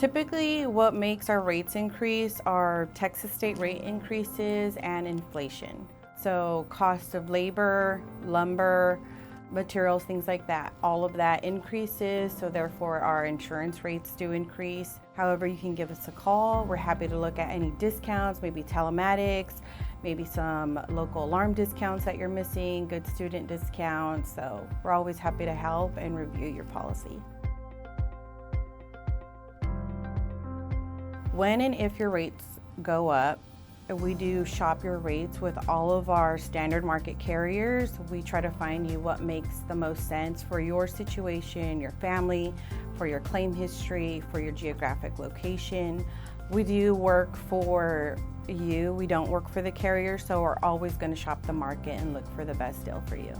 Typically, what makes our rates increase are Texas state rate increases and inflation. So cost of labor, lumber, materials, things like that, all of that increases, so therefore our insurance rates do increase. However, you can give us a call. We're happy to look at any discounts, maybe telematics, maybe some local alarm discounts that you're missing, good student discounts. So we're always happy to help and review your policy. When and if your rates go up, we do shop your rates with all of our standard market carriers. We try to find you what makes the most sense for your situation, your family, for your claim history, for your geographic location. We do work for you. We don't work for the carrier, so we're always going to shop the market and look for the best deal for you.